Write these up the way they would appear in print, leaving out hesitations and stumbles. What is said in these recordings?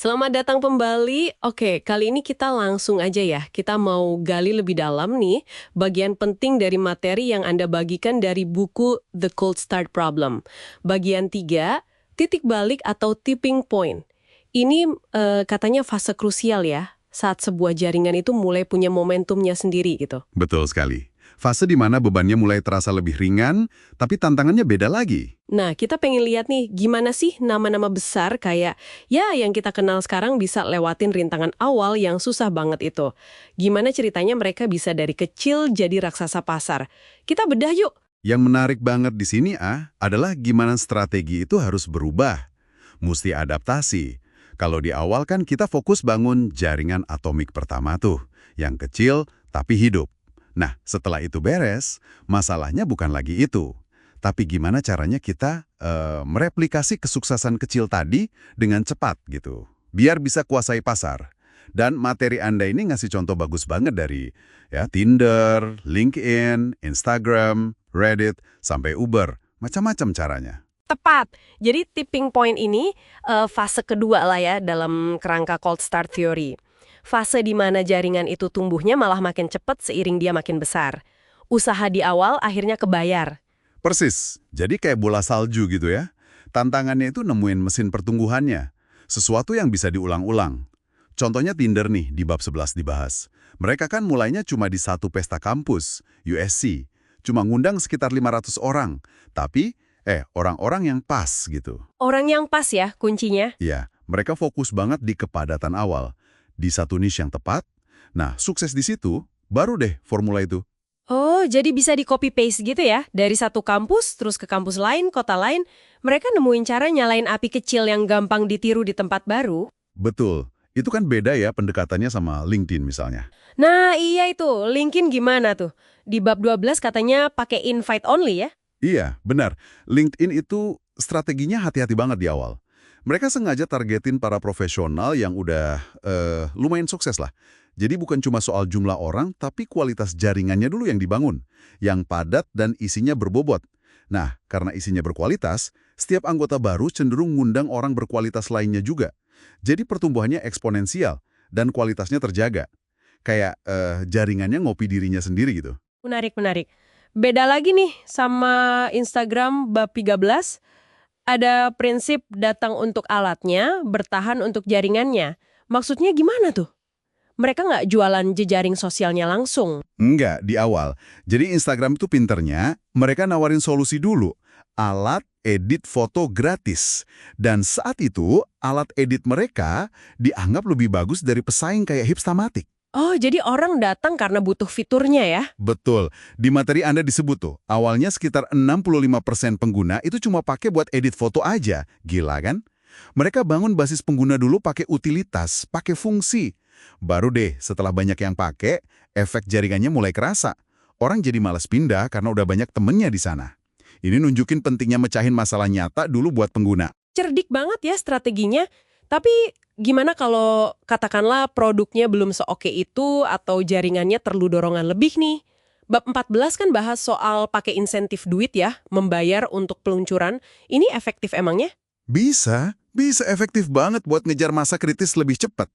Selamat datang kembali. Oke, kali ini kita langsung aja ya. Kita mau gali lebih dalam nih bagian penting dari materi yang Anda bagikan dari buku The Cold Start Problem. Bagian 3, titik balik atau tipping point. Ini katanya fase krusial ya, saat sebuah jaringan itu mulai punya momentumnya sendiri gitu. Betul sekali. Fase di mana bebannya mulai terasa lebih ringan, tapi tantangannya beda lagi. Nah, kita pengen lihat nih, gimana sih nama-nama besar kayak, ya yang kita kenal sekarang bisa lewatin rintangan awal yang susah banget itu. Gimana ceritanya mereka bisa dari kecil jadi raksasa pasar. Kita bedah yuk. Yang menarik banget di sini adalah gimana strategi itu harus berubah. Mesti adaptasi. Kalau di awal kan kita fokus bangun jaringan atomik pertama tuh, yang kecil tapi hidup. Nah, setelah itu beres, masalahnya bukan lagi itu. Tapi gimana caranya kita mereplikasi kesuksesan kecil tadi dengan cepat gitu. Biar bisa kuasai pasar. Dan materi Anda ini ngasih contoh bagus banget dari ya Tinder, LinkedIn, Instagram, Reddit, sampai Uber. Macam-macam caranya. Tepat. Jadi tipping point ini fase kedua lah ya dalam kerangka cold start theory. Fase di mana jaringan itu tumbuhnya malah makin cepat seiring dia makin besar. Usaha di awal akhirnya kebayar. Persis. Jadi kayak bola salju gitu ya. Tantangannya itu nemuin mesin pertumbuhannya. Sesuatu yang bisa diulang-ulang. Contohnya Tinder nih, di bab 11 dibahas. Mereka kan mulainya cuma di satu pesta kampus, USC. Cuma ngundang sekitar 500 orang. Tapi, orang-orang yang pas gitu. Orang yang pas ya kuncinya. Ya, mereka fokus banget di kepadatan awal. Di satu niche yang tepat. Nah, sukses di situ, baru deh formula itu. Oh, jadi bisa di copy paste gitu ya? Dari satu kampus, terus ke kampus lain, kota lain. Mereka nemuin cara nyalain api kecil yang gampang ditiru di tempat baru. Betul. Itu kan beda ya pendekatannya sama LinkedIn misalnya. Nah, iya itu. LinkedIn gimana tuh? Di bab 12 katanya pakai invite only ya? Iya, benar. LinkedIn itu strateginya hati-hati banget di awal. Mereka sengaja targetin para profesional yang udah lumayan sukses lah. Jadi bukan cuma soal jumlah orang, tapi kualitas jaringannya dulu yang dibangun. Yang padat dan isinya berbobot. Nah, karena isinya berkualitas, setiap anggota baru cenderung ngundang orang berkualitas lainnya juga. Jadi pertumbuhannya eksponensial dan kualitasnya terjaga. Kayak jaringannya ngopi dirinya sendiri gitu. Menarik, menarik. Beda lagi nih sama Instagram bab 13. Ada prinsip datang untuk alatnya, bertahan untuk jaringannya. Maksudnya gimana tuh? Mereka nggak jualan jejaring sosialnya langsung. Enggak, di awal. Jadi Instagram itu pinternya, mereka nawarin solusi dulu. Alat edit foto gratis. Dan saat itu, alat edit mereka dianggap lebih bagus dari pesaing kayak Hipstamatic. Oh, jadi orang datang karena butuh fiturnya ya? Betul. Di materi Anda disebut tuh, awalnya sekitar 65% pengguna itu cuma pakai buat edit foto aja. Gila kan? Mereka bangun basis pengguna dulu pakai utilitas, pakai fungsi. Baru deh, setelah banyak yang pakai, efek jaringannya mulai kerasa. Orang jadi malas pindah karena udah banyak temennya di sana. Ini nunjukin pentingnya mecahin masalah nyata dulu buat pengguna. Cerdik banget ya strateginya. Tapi gimana kalau katakanlah produknya belum seoke itu atau jaringannya perlu dorongan lebih nih? Bab 14 kan bahas soal pakai insentif duit ya, membayar untuk peluncuran. Ini efektif emangnya? Bisa efektif banget buat ngejar masa kritis lebih cepat.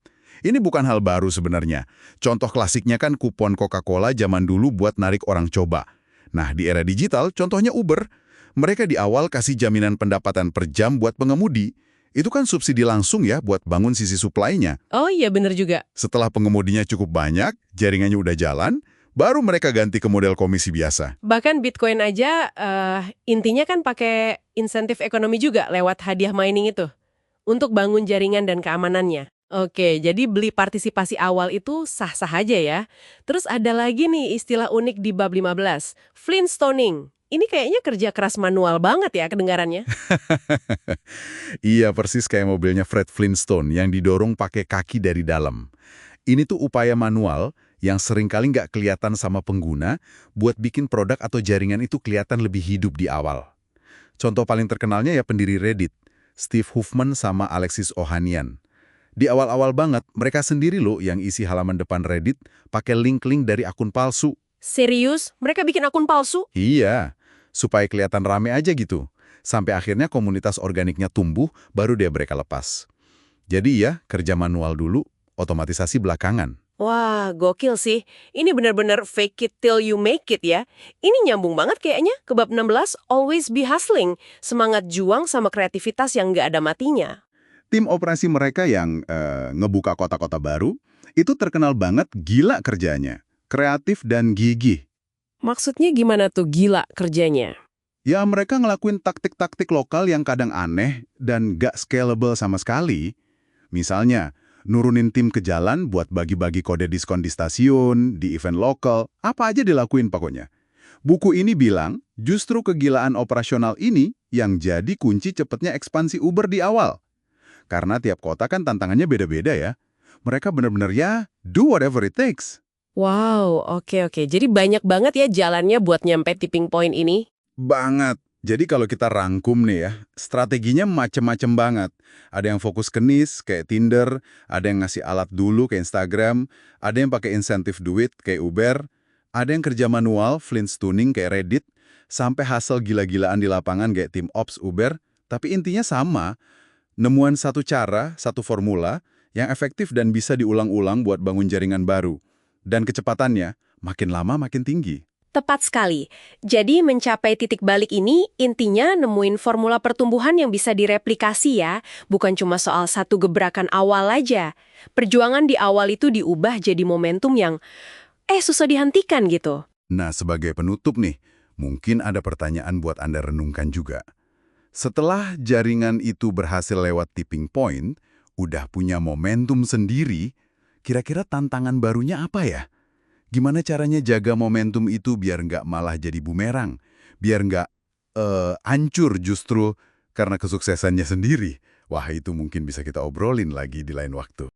Ini bukan hal baru sebenarnya. Contoh klasiknya kan kupon Coca-Cola zaman dulu buat narik orang coba. Nah, di era digital, contohnya Uber. Mereka di awal kasih jaminan pendapatan per jam buat pengemudi. Itu kan subsidi langsung ya buat bangun sisi supply-nya. Oh iya bener juga. Setelah pengemudinya cukup banyak, jaringannya udah jalan, baru mereka ganti ke model komisi biasa. Bahkan Bitcoin aja intinya kan pakai insentif ekonomi juga lewat hadiah mining itu. Untuk bangun jaringan dan keamanannya. Oke, jadi beli partisipasi awal itu sah-sah aja ya. Terus ada lagi nih istilah unik di bab 15, Flintstoning. Ini kayaknya kerja keras manual banget ya kedengarannya. Iya, persis kayak mobilnya Fred Flintstone yang didorong pakai kaki dari dalam. Ini tuh upaya manual yang seringkali nggak kelihatan sama pengguna buat bikin produk atau jaringan itu kelihatan lebih hidup di awal. Contoh paling terkenalnya ya pendiri Reddit, Steve Huffman sama Alexis Ohanian. Di awal-awal banget, mereka sendiri loh yang isi halaman depan Reddit pakai link-link dari akun palsu. Serius? Mereka bikin akun palsu? Iya, supaya kelihatan rame aja gitu. Sampai akhirnya komunitas organiknya tumbuh, baru dia mereka lepas. Jadi ya, kerja manual dulu, otomatisasi belakangan. Wah, gokil sih. Ini benar-benar fake it till you make it ya. Ini nyambung banget kayaknya ke bab 16, always be hustling. Semangat juang sama kreativitas yang nggak ada matinya. Tim operasi mereka yang ngebuka kota-kota baru, itu terkenal banget gila kerjanya. Kreatif dan gigih. Maksudnya gimana tuh gila kerjanya? Ya, mereka ngelakuin taktik-taktik lokal yang kadang aneh dan gak scalable sama sekali. Misalnya, nurunin tim ke jalan buat bagi-bagi kode diskon di stasiun, di event lokal, apa aja dilakuin pokoknya. Buku ini bilang, justru kegilaan operasional ini yang jadi kunci cepetnya ekspansi Uber di awal. Karena tiap kota kan tantangannya beda-beda ya. Mereka benar-benar ya, do whatever it takes. Wow, oke. Jadi banyak banget ya jalannya buat nyampe tipping point ini. Banget. Jadi kalau kita rangkum nih ya, strateginya macem-macem banget. Ada yang fokus ke niche kayak Tinder, ada yang ngasih alat dulu kayak Instagram, ada yang pakai insentif duit kayak Uber, ada yang kerja manual, Flintstoning kayak Reddit, sampai hasil gila-gilaan di lapangan kayak tim Ops Uber. Tapi intinya sama, nemuan satu cara, satu formula yang efektif dan bisa diulang-ulang buat bangun jaringan baru. Dan kecepatannya makin lama makin tinggi. Tepat sekali. Jadi mencapai titik balik ini intinya nemuin formula pertumbuhan yang bisa direplikasi ya, bukan cuma soal satu gebrakan awal aja. Perjuangan di awal itu diubah jadi momentum yang susah dihentikan gitu. Nah, sebagai penutup nih, mungkin ada pertanyaan buat Anda renungkan juga. Setelah jaringan itu berhasil lewat tipping point, udah punya momentum sendiri, kira-kira tantangan barunya apa ya? Gimana caranya jaga momentum itu biar nggak malah jadi bumerang? Biar nggak hancur justru karena kesuksesannya sendiri? Wah, itu mungkin bisa kita obrolin lagi di lain waktu.